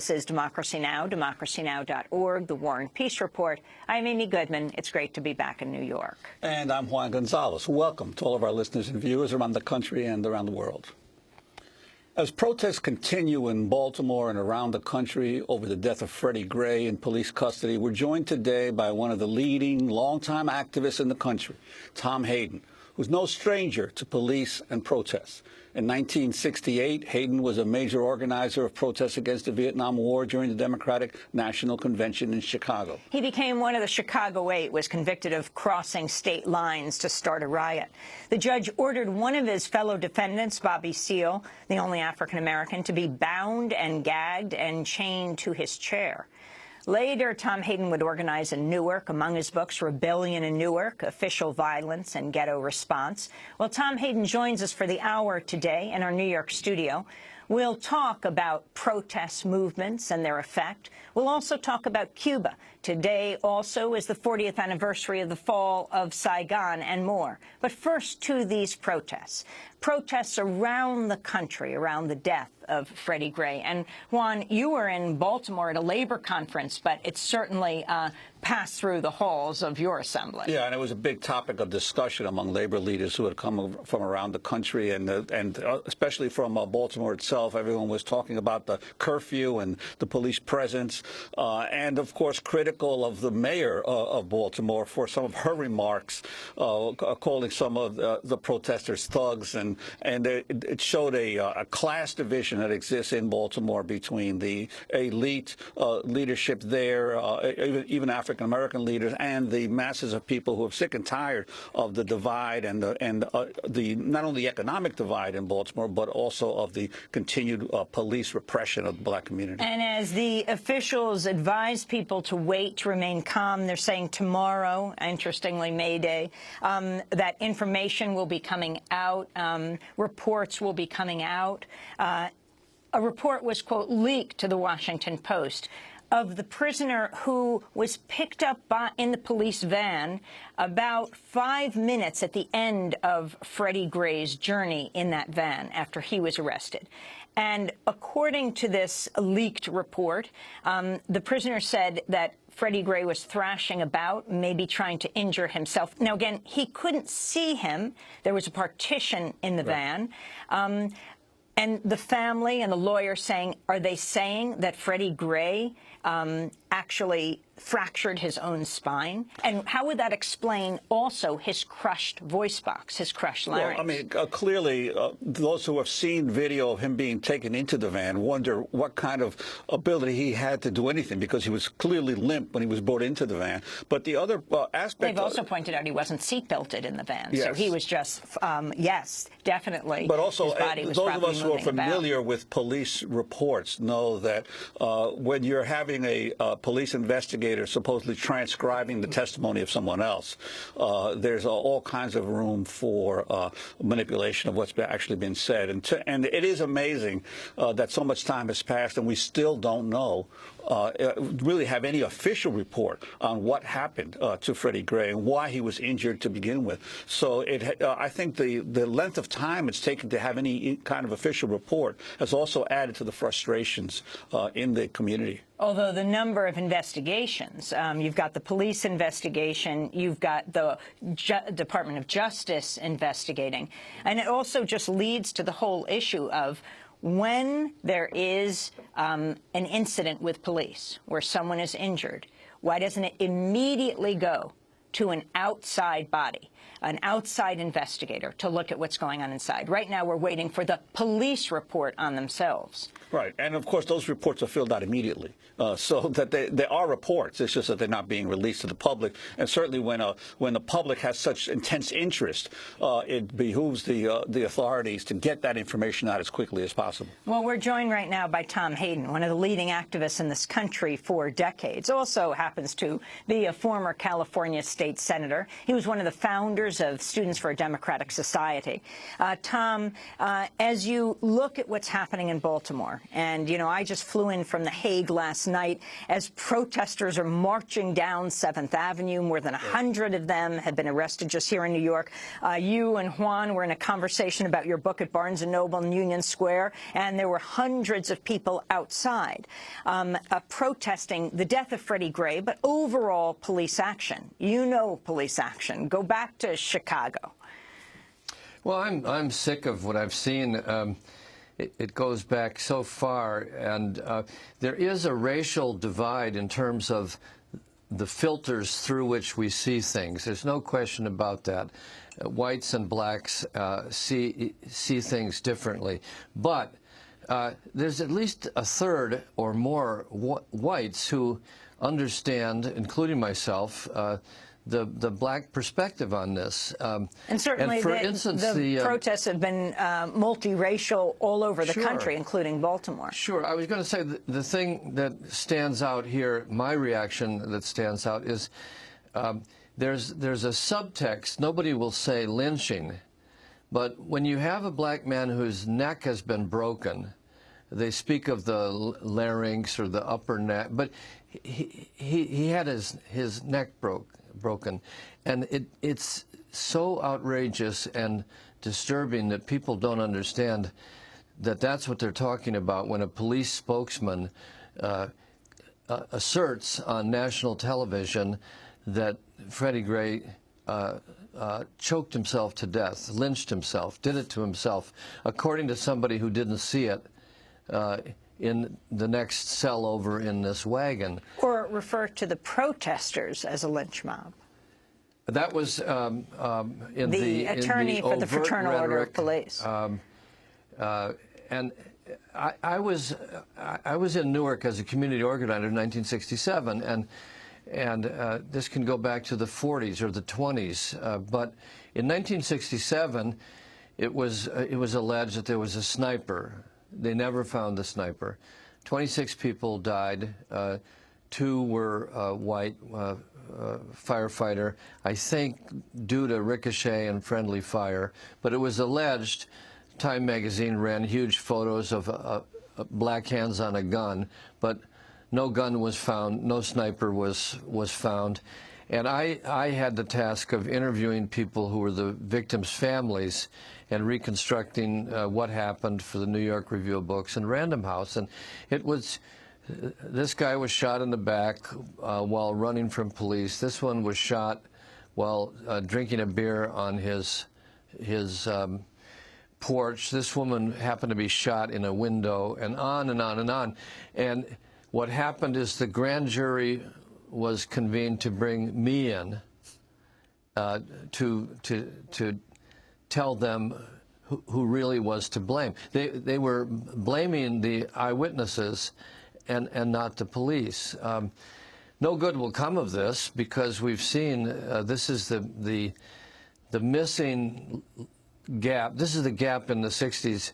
This is Democracy Now!, democracynow.org, The War and Peace Report. I'm Amy Goodman. It's great to be back in New York. And I'm Juan Gonzalez. Welcome to all of our listeners and viewers around the country and around the world. As protests continue in Baltimore and around the country over the death of Freddie Gray in police custody, we're joined today by one of the leading longtime activists in the country, Tom Hayden, who's no stranger to police and protests. In 1968, Hayden was a major organizer of protests against the Vietnam War during the Democratic National Convention in Chicago. He became one of the Chicago Eight, was convicted of crossing state lines to start a riot. The judge ordered one of his fellow defendants, Bobby Seale, the only African-American, to be bound and gagged and chained to his chair. Later, Tom Hayden would organize in Newark, among his books, Rebellion in Newark, Official Violence and Ghetto Response. Well, Tom Hayden joins us for the hour today in our New York studio. We'll talk about protest movements and their effect. We'll also talk about Cuba. Today also is the 40th anniversary of the fall of Saigon and more. But first to these protests. Protests around the country around the death of Freddie Gray. And Juan, you were in Baltimore at a labor conference, but it certainly passed through the halls of your assembly. Yeah, and it was a big topic of discussion among labor leaders who had come from around the country, and especially from Baltimore itself. Everyone was talking about the curfew and the police presence, and of course critical of the mayor of Baltimore for some of her remarks, calling some of the protesters thugs, and it showed a class division that exists in Baltimore between the elite leadership there, even African-American leaders, and the masses of people who are sick and tired of the divide and the not only economic divide in Baltimore, but also of the continued police repression of the black community. And as the officials advise people to wait, to remain calm, they're saying tomorrow, interestingly, May Day, that information will be coming out, reports will be coming out. A report was, quote, leaked to the Washington Post of the prisoner who was picked up in the police van about 5 minutes at the end of Freddie Gray's journey in that van after he was arrested. And according to this leaked report, the prisoner said that Freddie Gray was thrashing about, maybe trying to injure himself. Now, again, he couldn't see him. There was a partition in the van. And the family and the lawyer saying, are they saying that Freddie Gray actually fractured his own spine? And how would that explain also his crushed voice box, his crushed larynx? Well, I mean, clearly, those who have seen video of him being taken into the van wonder what kind of ability he had to do anything, because he was clearly limp when he was brought into the van. But the other aspect... They've also pointed out he wasn't seat-belted in the van, yes. So he was just, yes, definitely. But also, his body was those of us who are familiar about. with police reports know that when you're having a police investigator supposedly transcribing the testimony of someone else, there's all kinds of room for manipulation of what's actually been said. And it is amazing that so much time has passed and we still don't know, really have any official report on what happened to Freddie Gray and why he was injured to begin with. So I think the length of time it's taken to have any kind of official report has also added to the frustrations in the community. Although the number of investigations, you've got the police investigation, you've got the Department of Justice investigating, and it also just leads to the whole issue of when there is an incident with police where someone is injured, why doesn't it immediately go to an outside body, an outside investigator, to look at what's going on inside? Right now, we're waiting for the police report on themselves. Right. And, of course, those reports are filled out immediately. So that they are reports. It's just that they're not being released to the public. And certainly when the public has such intense interest, it behooves the authorities to get that information out as quickly as possible. Well, we're joined right now by Tom Hayden, one of the leading activists in this country for decades. Also happens to be a former California state state senator. He was one of the founders of Students for a Democratic Society. Tom, as you look at what's happening in Baltimore, and, you know, I just flew in from The Hague last night as protesters are marching down 7th Avenue. More than 100 of them have been arrested just here in New York. You and Juan were in a conversation about your book at Barnes & Noble in Union Square, and there were hundreds of people outside protesting the death of Freddie Gray, but overall police action. You know police action. Go back to Chicago. Well, I'm sick of what I've seen. It goes back so far, and there is a racial divide in terms of the filters through which we see things. There's no question about that. Whites and blacks see things differently. But there's at least a third or more whites who understand, including myself, the black perspective on this. And certainly and for instance, the protests have been multiracial all over the sure. country, including Baltimore. Sure. I was going to say the thing that stands out here, my reaction that stands out is there's a subtext. Nobody will say lynching, but when you have a black man whose neck has been broken, they speak of the larynx or the upper neck, but he had his neck broken, and it's so outrageous and disturbing that people don't understand that that's what they're talking about when a police spokesman asserts on national television that Freddie Gray choked himself to death, lynched himself, did it to himself, according to somebody who didn't see it in the next cell over in this wagon. Or refer to the protesters as a lynch mob. That was in the attorney for the Fraternal Order of Police. And I was in Newark as a community organizer in 1967, and this can go back to the 40s or the 20s. But in 1967, it was alleged that there was a sniper. They never found the sniper. 26 people died. 2 were white, firefighter, I think due to ricochet and friendly fire. But it was alleged, Time magazine ran huge photos of black hands on a gun, but no gun was found, no sniper was found. And I had the task of interviewing people who were the victims' families and reconstructing what happened for the New York Review of Books and Random House. And it was, this guy was shot in the back while running from police. This one was shot while drinking a beer on his porch. This woman happened to be shot in a window, and on and on and on. And what happened is the grand jury was convened to bring me in to tell them who really was to blame. They were blaming the eyewitnesses and not the police. No good will come of this because we've seen this is the missing gap. This is the gap in the 60s.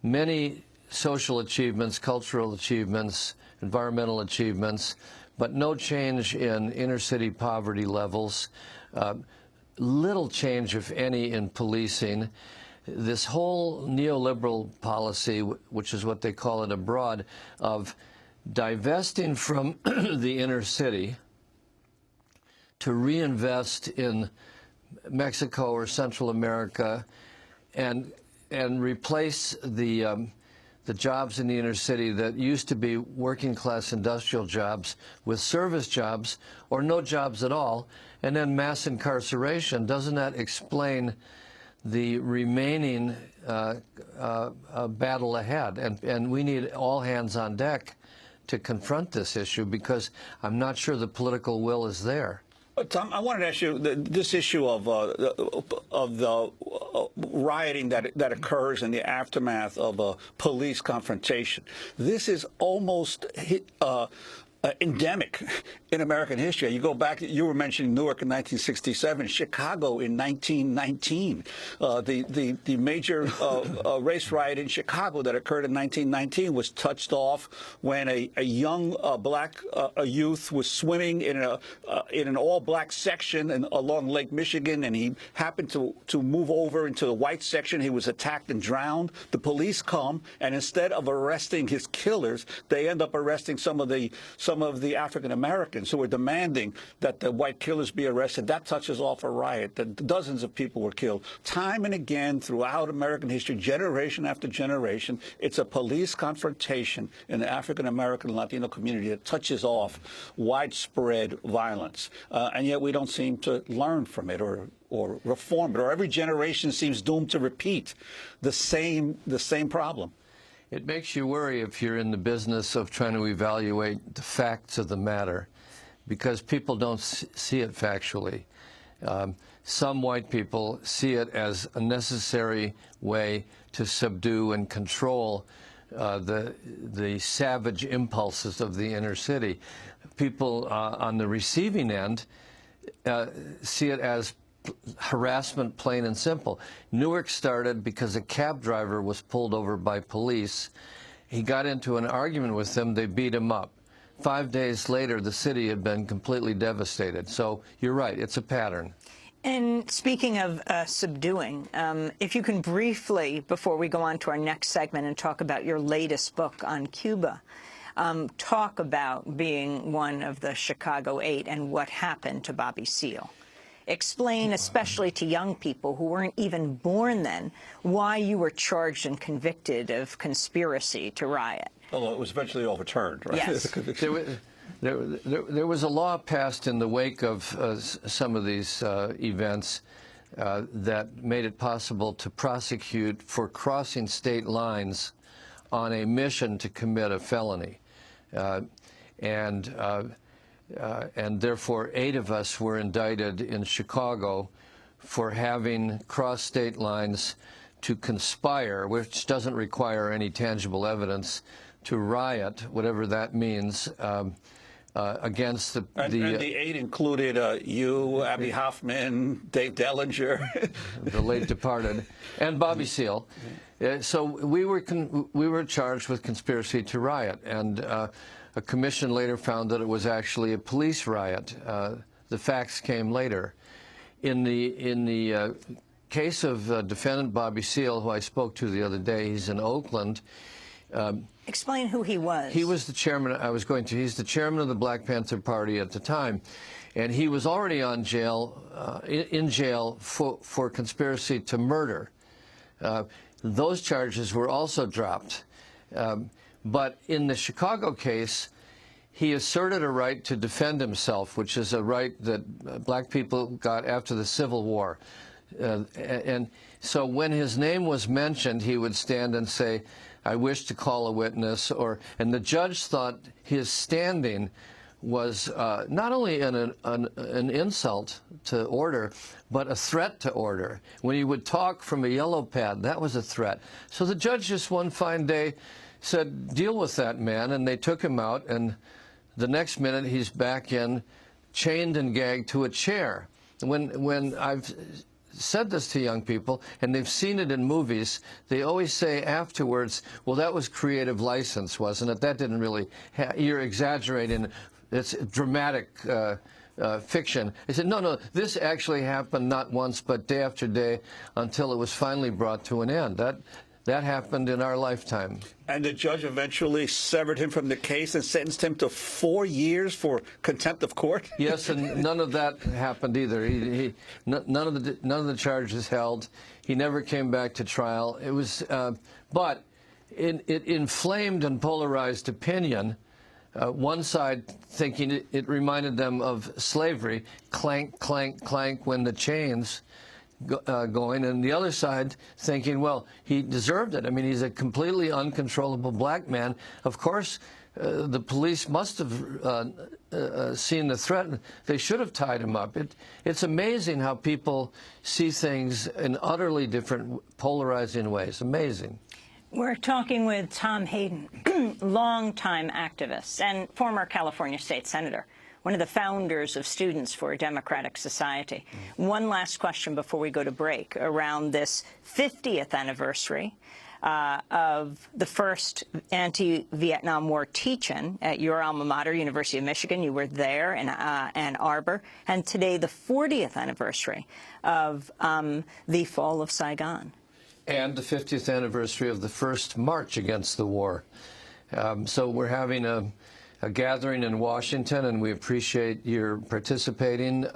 Many social achievements, cultural achievements, environmental achievements, but no change in inner-city poverty levels, little change, if any, in policing. This whole neoliberal policy, which is what they call it abroad, of divesting from the inner city to reinvest in Mexico or Central America and replace the jobs in the inner city that used to be working-class industrial jobs with service jobs or no jobs at all, and then mass incarceration. Doesn't that explain the remaining battle ahead? And we need all hands on deck to confront this issue because I'm not sure the political will is there. Tom, I wanted to ask you this issue of the rioting that occurs in the aftermath of a police confrontation. This is almost endemic in American history. You go back, you were mentioning Newark in 1967, Chicago in 1919. The major race riot in Chicago that occurred in 1919 was touched off when a young black youth was swimming in an all-black section along Lake Michigan, and he happened to move over into the white section. He was attacked and drowned. The police come, and instead of arresting his killers, they end up arresting some of the African Americans who were demanding that the white killers be arrested. That touches off a riot. Dozens of people were killed. Time and again throughout American history, generation after generation, it's a police confrontation in the African American and Latino community that touches off widespread violence. And yet we don't seem to learn from it or reform it, or every generation seems doomed to repeat the same problem. It makes you worry if you're in the business of trying to evaluate the facts of the matter, because people don't see it factually. Some white people see it as a necessary way to subdue and control the savage impulses of the inner city. People on the receiving end see it as harassment, plain and simple. Newark started because a cab driver was pulled over by police. He got into an argument with them. They beat him up. 5 days later, the city had been completely devastated. So you're right, it's a pattern. And speaking of subduing, if you can briefly, before we go on to our next segment and talk about your latest book on Cuba, talk about being one of the Chicago 8 and what happened to Bobby Seale. Explain, especially to young people who weren't even born then, why you were charged and convicted of conspiracy to riot. Although it was eventually overturned, right? Yes. There was a law passed in the wake of some of these events that made it possible to prosecute for crossing state lines on a mission to commit a felony. And therefore 8 of us were indicted in Chicago for having crossed state lines to conspire, which doesn't require any tangible evidence, to riot, whatever that means, against the... And the 8 included you, Abby Hoffman, Dave Dellinger. The late departed, and Bobby Seale. So we were charged with conspiracy to riot, and a commission later found that it was actually a police riot. The facts came later. In the case of defendant Bobby Seale, who I spoke to the other day, he's in Oakland. Explain who he was. He was the chairman. He's the chairman of the Black Panther Party at the time, and he was already on in jail for conspiracy to murder. Those charges were also dropped. But in the Chicago case, he asserted a right to defend himself, which is a right that black people got after the Civil War. And so when his name was mentioned, he would stand and say, "I wish to call a witness," and the judge thought his standing was not only an insult to order, but a threat to order. When he would talk from a yellow pad, that was a threat. So the judge just one fine day said, "Deal with that man," and they took him out, and the next minute he's back in, chained and gagged to a chair. When I've said this to young people, and they've seen it in movies, they always say afterwards, "Well, that was creative license, wasn't it? That didn't really, you're exaggerating. It's dramatic fiction." I said, no, this actually happened not once, but day after day until it was finally brought to an end. That happened in our lifetime. And the judge eventually severed him from the case and sentenced him to 4 years for contempt of court? Yes, and none of that happened either. None of the charges held. He never came back to trial. It was, but it inflamed and polarized opinion. One side thinking it reminded them of slavery, clank, clank, clank when the chains going, and the other side thinking, well, he deserved it. I mean, he's a completely uncontrollable black man. Of course, the police must have seen the threat. They should have tied him up. It's amazing how people see things in utterly different, polarizing ways. Amazing. We're talking with Tom Hayden, longtime activist and former California state senator, one of the founders of Students for a Democratic Society. One last question before we go to break around this 50th anniversary of the first anti-Vietnam War teach-in at your alma mater, University of Michigan. You were there in Ann Arbor. And today, the 40th anniversary of the fall of Saigon. And the 50th anniversary of the first march against the war. So we're having a gathering in Washington, and we appreciate your participating.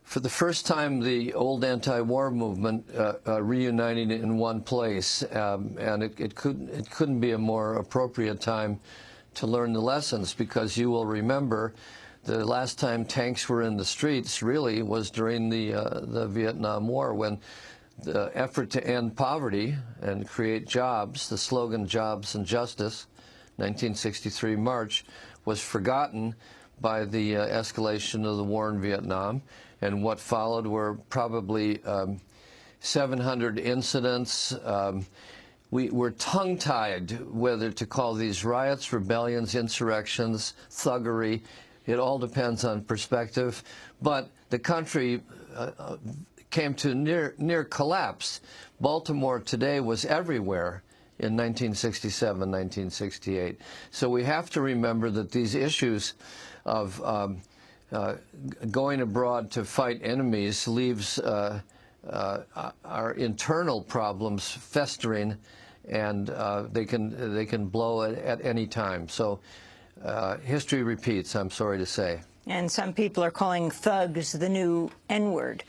For the first time, the old anti-war movement reuniting in one place, and it couldn't be a more appropriate time to learn the lessons, because you will remember the last time tanks were in the streets really was during the Vietnam War, when the effort to end poverty and create jobs, the slogan "Jobs and Justice," 1963 March, was forgotten by the escalation of the war in Vietnam. And what followed were probably 700 incidents. We were tongue-tied whether to call these riots, rebellions, insurrections, thuggery. It all depends on perspective. But the country came to near collapse. Baltimore today was everywhere in 1967, 1968. So we have to remember that these issues of going abroad to fight enemies leaves our internal problems festering, and they can blow at any time. So history repeats, I'm sorry to say. And some people are calling thugs the new N-word.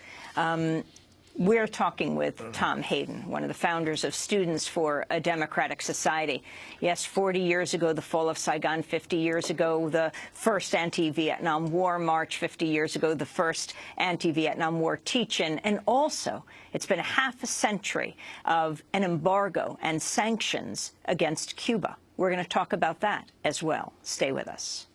We're talking with Tom Hayden, one of the founders of Students for a Democratic Society. Yes, 40 years ago, the fall of Saigon, 50 years ago, the first anti-Vietnam War march, 50 years ago, the first anti-Vietnam War teach-in, and also it's been half a century of an embargo and sanctions against Cuba. We're going to talk about that as well. Stay with us.